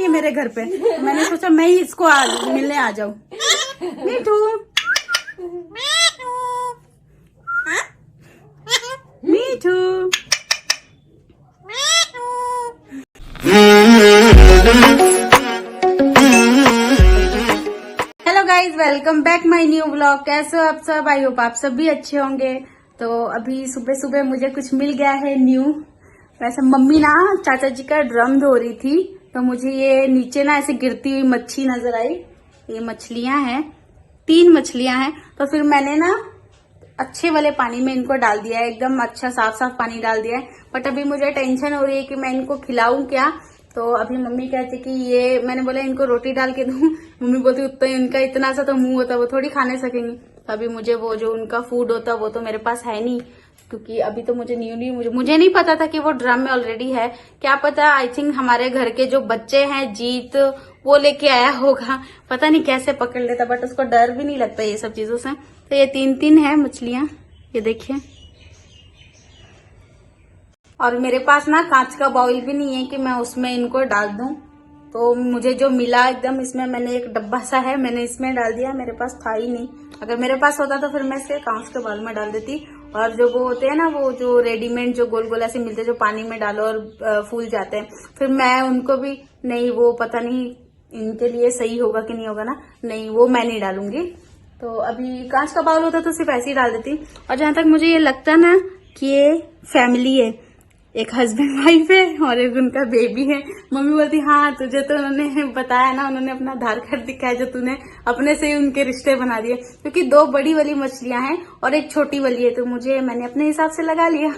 नहीं है मेरे घर पे, मैंने सोचा मैं ही इसको मिलने आ जाऊं। Mithu Mithu hello guys, welcome back my new vlog. कैसे हो आप सब? आई होप आप सब भी अच्छे होंगे। तो अभी सुबह सुबह मुझे कुछ मिल गया है न्यू। वैसे मम्मी ना चाचा जी का ड्रम धो रही थी, तो मुझे ये नीचे ना ऐसे गिरती हुई मच्छी नजर आई। ये मछलियां हैं, 3 मछलियां हैं। तो फिर मैंने ना अच्छे वाले पानी में इनको डाल दिया है, एकदम अच्छा साफ साफ पानी डाल दिया है। बट अभी मुझे टेंशन हो रही है कि मैं इनको खिलाऊं क्या। तो अभी मम्मी कहती कि ये, मैंने बोला इनको रोटी डाल के दूं। मम्मी बोलती उतना ही उनका इतना सा तो मुंह होता है, वो थोड़ी खाने सकेंगी। तो अभी मुझे वो जो उनका फूड होता है वो तो मेरे पास है नहीं, क्योंकि अभी तो मुझे मुझे नहीं पता था कि वो ड्रम में ऑलरेडी है। क्या पता, आई थिंक हमारे घर के जो बच्चे हैं जीत, वो लेके आया होगा, पता नहीं कैसे पकड़ लेता। बट उसको डर भी नहीं लगता ये सब चीजों से। तो ये 3 है मछलियां, ये देखिए। और मेरे पास ना कांच का बाउल भी नहीं है कि मैं उसमें इनको डाल दूं। तो मुझे जो मिला एकदम, इसमें मैंने एक डब्बा सा है, मैंने इसमें डाल दिया। मेरे पास था ही नहीं। अगर मेरे पास होता तो फिर मैं इसे कांच के बाउल में डाल देती। और जो वो होते हैं ना, वो जो रेडीमेड जो गोल गोल ऐसे मिलते हैं, जो पानी में डालो और फूल जाते हैं, फिर मैं उनको भी नहीं, वो पता नहीं इनके लिए सही होगा कि नहीं होगा ना, नहीं वो मैं नहीं डालूंगी। तो अभी कांच का बाउल होता तो सिर्फ ऐसे ही डाल देती। और जहां तक मुझे ये लगता ना कि ये फैमिली है, एक हस्बैंड वाइफ है और एक उनका बेबी है। मम्मी बोलती हाँ तुझे तो उन्होंने बताया ना, उन्होंने अपना आधार कार्ड दिखाया जो तूने अपने से ही उनके रिश्ते बना दिए। क्योंकि 2 बड़ी वाली मछलियां हैं और एक छोटी वाली है, तो मैंने अपने हिसाब से लगा लिया।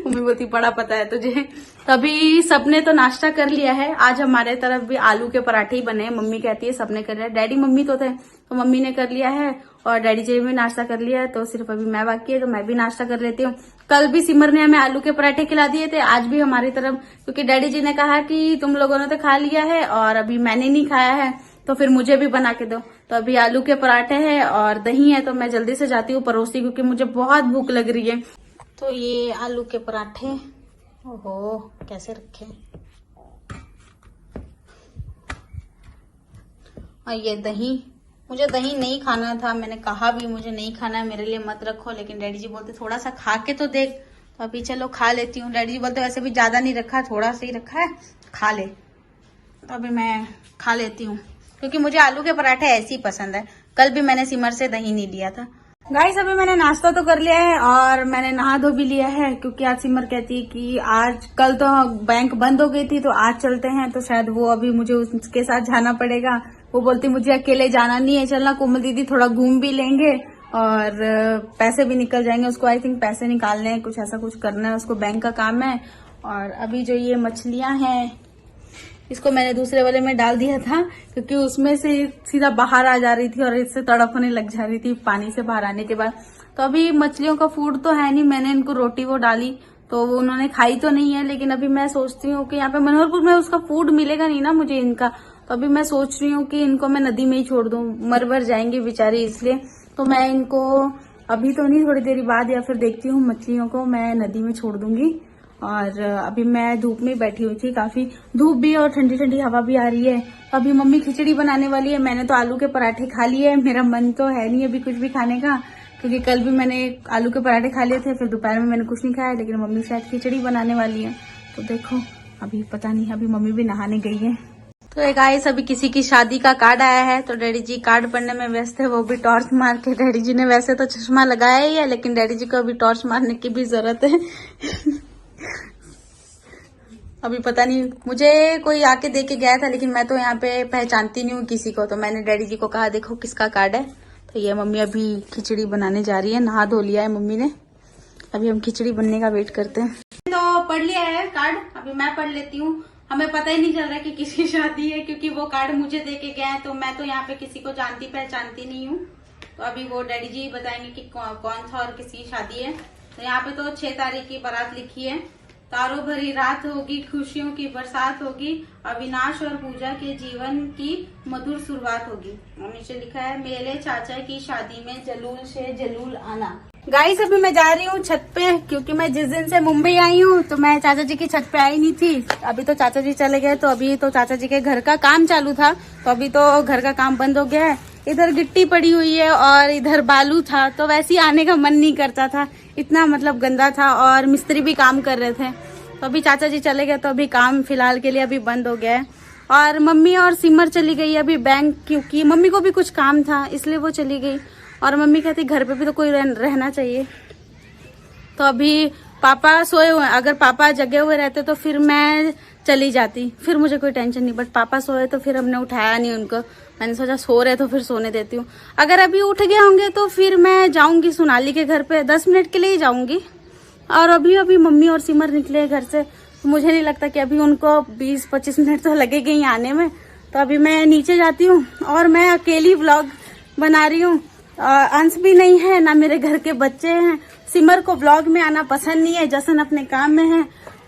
मम्मी बोलती बड़ा पता है तुझे। तभी सबने तो नाश्ता कर लिया है। आज हमारे तरफ भी आलू के पराठे ही बने हैं। मम्मी कहती है सबने कर लिया। डैडी मम्मी तो थे, तो मम्मी ने कर लिया है और डैडी जी भी नाश्ता कर लिया है। तो सिर्फ अभी मैं बाकी है, तो मैं भी नाश्ता कर लेती हूँ। कल भी सिमर ने हमें आलू के पराठे खिला दिए थे, आज भी हमारी तरफ, क्योंकि डैडी जी ने कहा कि तुम लोगों ने तो खा लिया है और अभी मैंने नहीं खाया है, तो फिर मुझे भी बना के दो। तो अभी आलू के पराठे हैं और दही है, तो मैं जल्दी से जाती हूँ परोसी, क्योंकि मुझे बहुत भूख लग रही है। तो ये आलू के पराठे, ओहो कैसे रखे, और ये दही। मुझे दही नहीं खाना था, मैंने कहा भी मुझे नहीं खाना है, मेरे लिए मत रखो। लेकिन डैडी जी बोलते थोड़ा सा खा के तो देख। तो अभी चलो खा लेती हूँ। डैडी जी बोलते वैसे भी ज्यादा नहीं रखा, थोड़ा सा ही रखा है, खा ले। तो अभी मैं खा लेती हूँ, क्योंकि मुझे आलू के पराठे ऐसे ही पसंद है। कल भी मैंने सिमर से दही नहीं लिया था। गाइस अभी मैंने नाश्ता तो कर लिया है और मैंने नहा धो भी लिया है, क्योंकि आज सिमर कहती है कि कल तो बैंक बंद हो गई थी, तो आज चलते हैं। तो शायद वो अभी मुझे उसके साथ जाना पड़ेगा। वो बोलती मुझे अकेले जाना नहीं है, चलना कोमल दीदी, थोड़ा घूम भी लेंगे और पैसे भी निकल जाएंगे। उसको आई थिंक पैसे निकालने हैं, कुछ ऐसा कुछ करना है उसको, बैंक का काम है। और अभी जो ये मछलियां हैं, इसको मैंने दूसरे वाले में डाल दिया था, क्योंकि उसमें से सीधा बाहर आ जा रही थी और इससे तड़पने लग जा रही थी पानी से बाहर आने के बाद। तो अभी मछलियों का फूड तो है नहीं, मैंने इनको रोटी वो डाली तो वो उन्होंने खाई तो नहीं है। लेकिन अभी मैं सोचती हूँ कि यहाँ पे मनोहरपुर में उसका फूड मिलेगा नहीं ना मुझे इनका। तो अभी मैं सोच रही हूँ कि इनको मैं नदी में ही छोड़ दूं, मर जाएंगी बेचारी, इसलिए। तो मैं इनको अभी तो नहीं, थोड़ी देर बाद या फिर देखती हूँ मछलियों को मैं नदी में छोड़ दूंगी। और अभी मैं धूप में बैठी हुई थी, काफी धूप भी और ठंडी ठंडी हवा भी आ रही है। अभी मम्मी खिचड़ी बनाने वाली है। मैंने तो आलू के पराठे खा लिए, मेरा मन तो है नहीं अभी कुछ भी खाने का, क्योंकि कल भी मैंने आलू के पराठे खा लिए थे, फिर दोपहर में मैंने कुछ नहीं खाया। लेकिन मम्मी शायद खिचड़ी बनाने वाली है, तो देखो अभी पता नहीं। अभी मम्मी भी नहाने गई है। तो गाइस अभी किसी की शादी का कार्ड आया है, तो डैडी जी कार्ड पढ़ने में व्यस्त है, वो भी टॉर्च मार के। डैडी जी ने वैसे तो चश्मा लगाया ही है, लेकिन डैडी जी को अभी टॉर्च मारने की भी जरूरत है। अभी पता नहीं, मुझे कोई आके दे के गया था, लेकिन मैं तो यहाँ पे पहचानती नहीं हूँ किसी को। तो मैंने डैडी जी को कहा देखो किसका कार्ड है। तो ये मम्मी अभी खिचड़ी बनाने जा रही है, नहा धो लिया है मम्मी ने। अभी हम खिचड़ी बनने का वेट करते हैं। तो पढ़ लिया है कार्ड, अभी मैं पढ़ लेती हूँ। हमें पता ही नहीं चल रहा कि किसकी शादी है, क्योंकि वो कार्ड मुझे दे के गए हैं, तो मैं तो यहाँ पे किसी को जानती पहचानती नहीं हूँ। तो अभी वो डैडी जी बताएंगे कि कौन सा और किसकी शादी है। तो यहाँ पे तो 6 तारीख की बारात लिखी है। तारों भरी रात होगी, खुशियों की बरसात होगी, अविनाश और पूजा के जीवन की मधुर शुरुआत होगी। और नीचे लिखा है मेरे चाचा की शादी में जलूल से जलूल आना। गाइस अभी मैं जा रही हूँ छत पे, क्योंकि मैं जिस दिन से मुंबई आई हूँ तो मैं चाचा जी की छत पे आई नहीं थी। अभी तो चाचा जी चले गए, तो अभी तो चाचा जी के घर का काम चालू था, तो अभी तो घर का काम बंद हो गया है। इधर गिट्टी पड़ी हुई है और इधर बालू था, तो वैसे ही आने का मन नहीं करता था, इतना मतलब गंदा था और मिस्त्री भी काम कर रहे थे। तो अभी चाचा जी चले गए, तो अभी काम फिलहाल के लिए अभी बंद हो गया है। और मम्मी और सिमर चली गई अभी बैंक, क्योंकि मम्मी को भी कुछ काम था इसलिए वो चली गई। और मम्मी कहती घर पे भी तो कोई रहना चाहिए। तो अभी पापा सोए हुए हैं, अगर पापा जगे हुए रहते तो फिर मैं चली जाती, फिर मुझे कोई टेंशन नहीं। बट पापा सोए तो फिर हमने उठाया नहीं उनको, मैंने सोचा सो रहे तो फिर सोने देती हूँ। अगर अभी उठ गए होंगे तो फिर मैं जाऊंगी सोनाली के घर पे, 10 मिनट के लिए ही जाऊंगी। और अभी मम्मी और सिमर निकले घर से, तो मुझे नहीं लगता कि अभी उनको 20-25 मिनट तो लगेंगे ही आने में। तो अभी मैं नीचे जाती हूँ और मैं अकेली व्लॉग बना रही हूँ। अंश भी नहीं है, ना मेरे घर के बच्चे हैं। सिमर को व्लॉग में आना पसंद नहीं है, जसन अपने काम में है।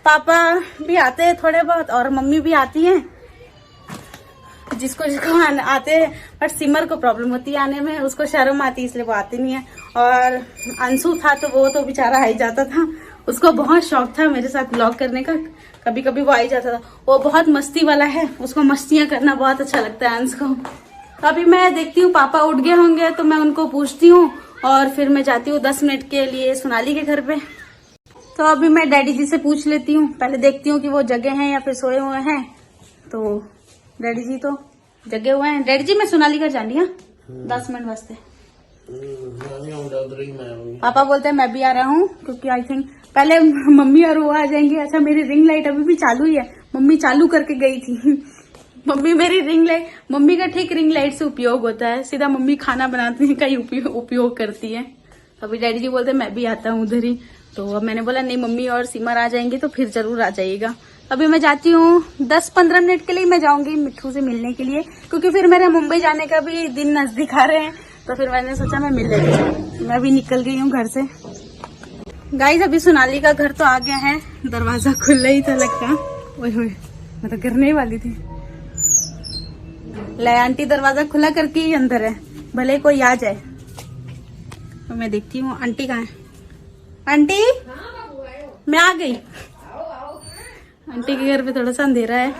पापा भी आते हैं थोड़े बहुत और मम्मी भी आती है, जिसको आते हैं। बट सिमर को प्रॉब्लम होती है आने में, उसको शर्म आती है इसलिए वो आती नहीं है। और अंशु था तो वो तो बेचारा आ ही जाता था, उसको बहुत शौक था मेरे साथ व्लॉग करने का, कभी कभी वो आ ही जाता था। वो बहुत मस्ती वाला है, उसको मस्तियां करना बहुत अच्छा लगता है अंश को। तो अभी मैं देखती हूँ पापा उठ गए होंगे तो मैं उनको पूछती हूँ और फिर मैं जाती हूँ 10 मिनट के लिए सोनाली के घर पे। तो अभी मैं डैडी जी से पूछ लेती हूँ, पहले देखती हूँ कि वो जगे हैं या फिर सोए हुए हैं। तो डैडी जी तो जगे हुए हैं। डैडी जी मैं सोनाली घर जानी है 10 मिनट वास्ते। पापा बोलते हैं मैं भी आ रहा हूँ, क्योंकि आई थिंक पहले मम्मी और वो आ जाएंगे। अच्छा मेरी रिंग लाइट अभी भी चालू ही है, मम्मी चालू करके गई थी। मम्मी मेरी रिंग लाइट, मम्मी का ठीक रिंग लाइट से उपयोग होता है, सीधा मम्मी खाना बनाने का ही उपयोग करती है। अभी डैडी जी बोलते मैं भी आता हूँ उधर ही। तो अब मैंने बोला नहीं, मम्मी और सिमर आ जाएंगे तो फिर जरूर आ जाइएगा। अभी मैं जाती हूँ 10-15 मिनट के लिए मैं जाऊंगी मिट्ठू से मिलने के लिए, क्योंकि फिर मेरे मुंबई जाने का भी दिन नजदीक आ रहे हैं। तो फिर मैंने सोचा मैं मिल लेती हूँ। मैं भी निकल गई हूँ घर से। गाइस अभी सोनाली का घर तो आ गया है, दरवाजा खुला ही था लगता। ओए होए मैं तो गिरने ही वाली थी। ले आंटी दरवाजा खुला करके ही अंदर है, भले कोई आ जाए। तो मैं देखती हूँ आंटी कहाँ है। आंटी मैं आ गई। आंटी के घर पे थोड़ा सा अंधेरा है।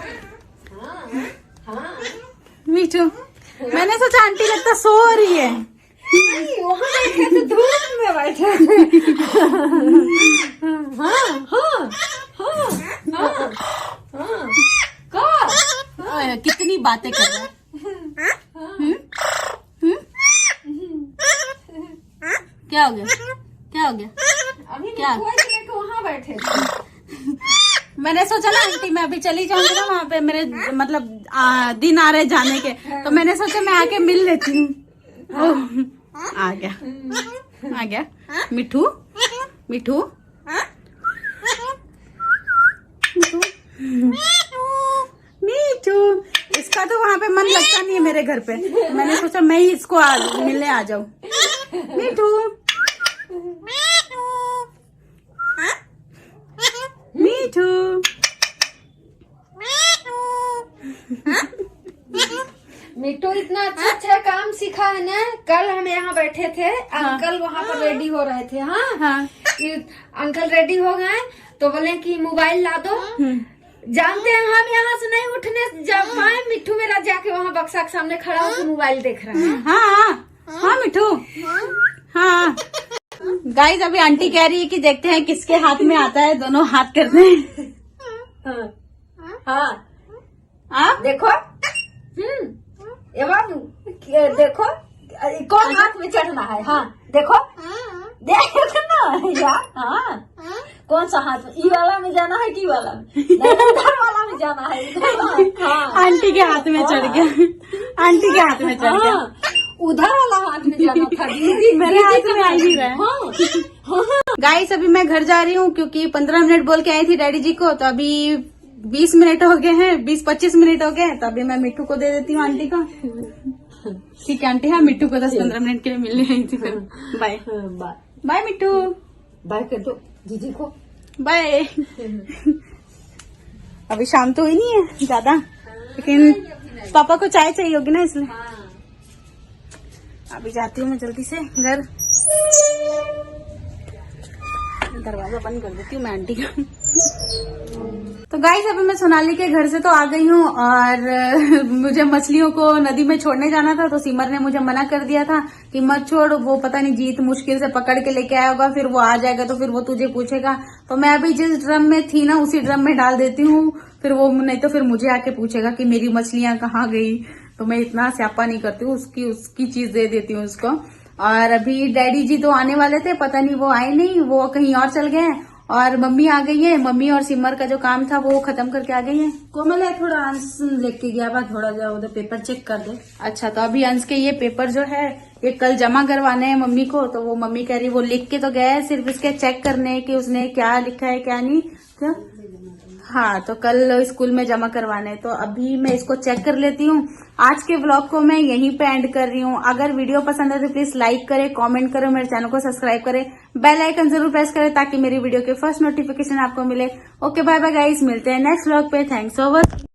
मीठू मैंने सोचा आंटी लगता सो रही है। तो धूप में बैठे। कितनी बातें कर रहा है। क्या हो गया, क्या हो गया? अभी क्या वहाँ बैठे थे। मैंने सोचा ना आंटी मैं अभी चली जाऊंगी ना वहाँ पे, मेरे मतलब दिन आ रहे जाने के, तो मैंने सोचा मैं आके मिल लेती हूँ। आ गया मिठू मिठू मिठू। इसका तो वहाँ पे मन लगता नहीं है मेरे घर पे, मैंने सोचा मैं ही इसको मिलने आ जाऊं। मिठू मिठू मिट्टू इतना अच्छा काम सीखा है ना। कल हम यहाँ बैठे थे, अंकल वहाँ पर रेडी हो रहे थे। हाँ। अंकल रेडी हो गए तो बोले कि मोबाइल ला दो। जानते हैं हम यहाँ से नहीं उठने जब पाए, मिट्टू मेरा जाके वहाँ बक्सा के सामने खड़ा होकर मोबाइल देख रहा है। हाँ मिठू हाँ। गाइस अभी आंटी कह रही है कि देखते हैं किसके हाथ में आता है, दोनों हाथ करते हैं। हाँ देखो ये बाबू देखो कौन हाथ में चढ़ना है। हाँ देखो देखो यार। हाँ कौन सा हाथ में, ई वाला में जाना है कि वाला में? उधर वाला में जाना है। हाँ आंटी के हाथ में चढ़ गया, आंटी के हाथ में चढ़ गया। उधर वाला हाथ में जाना था, मेरे हाथ में आ ही रहा है। गाइस अभी मैं घर जा रही हूँ, क्योंकि 15 मिनट बोल के आई थी डैडी जी को, तो अभी 20 मिनट हो गए हैं, 20-25 मिनट हो गए। तो अभी मैं मिट्टू को दे देती हूँ आंटी को। ठीक है आंटी। हाँ मिट्टू को 10-15 मिनट के लिए मिलने आई थी। फिर बाय बाय बाय मिट्टू, बाय कर दो दीदी को, बाय। अभी शाम तो हुई नहीं है ज्यादा, लेकिन पापा को चाय चाहिए होगी ना, इसलिए अभी जाती हूँ मैं जल्दी से घर। दरवाजा बंद कर देती हूँ मैं आंटी का। तो गाइस अभी मैं सोनाली के घर से तो आ गई हूँ और मुझे मछलियों को नदी में छोड़ने जाना था, तो सिमर ने मुझे मना कर दिया था कि मत छोड़, वो पता नहीं जीत मुश्किल से पकड़ के लेके आया होगा, फिर वो आ जाएगा तो फिर वो तुझे पूछेगा। तो मैं अभी जिस ड्रम में थी ना उसी ड्रम में डाल देती हूँ, फिर वो नहीं तो फिर मुझे आके पूछेगा कि मेरी मछलियां कहाँ गई। तो मैं इतना स्यापा नहीं करती हूँ, उसकी चीज दे देती हूँ उसको। और अभी डैडी जी तो आने वाले थे, पता नहीं वो आए नहीं, वो कहीं और चल गए हैं। और मम्मी आ गई है, मम्मी और सिमर का जो काम था वो खत्म करके आ गई है। कोमल है थोड़ा अंश लेके गया बा, थोड़ा जा उधर पेपर चेक कर दे। अच्छा, तो अभी अंश के ये पेपर जो है ये कल जमा करवाने हैं मम्मी को, तो वो मम्मी कह रही वो लिख के तो गया है, सिर्फ इसके चेक करने हैं कि उसने क्या लिखा है क्या नहीं। क्या? हाँ, तो कल स्कूल में जमा करवाने। तो अभी मैं इसको चेक कर लेती हूँ। आज के व्लॉग को मैं यहीं पे एंड कर रही हूँ। अगर वीडियो पसंद है तो प्लीज लाइक करें, कमेंट करें, मेरे चैनल को सब्सक्राइब करें, बेल आइकन जरूर प्रेस करें ताकि मेरी वीडियो के फर्स्ट नोटिफिकेशन आपको मिले। ओके, बाय बाय गाइस, मिलते हैं नेक्स्ट व्लॉग पे। Thanks for watching.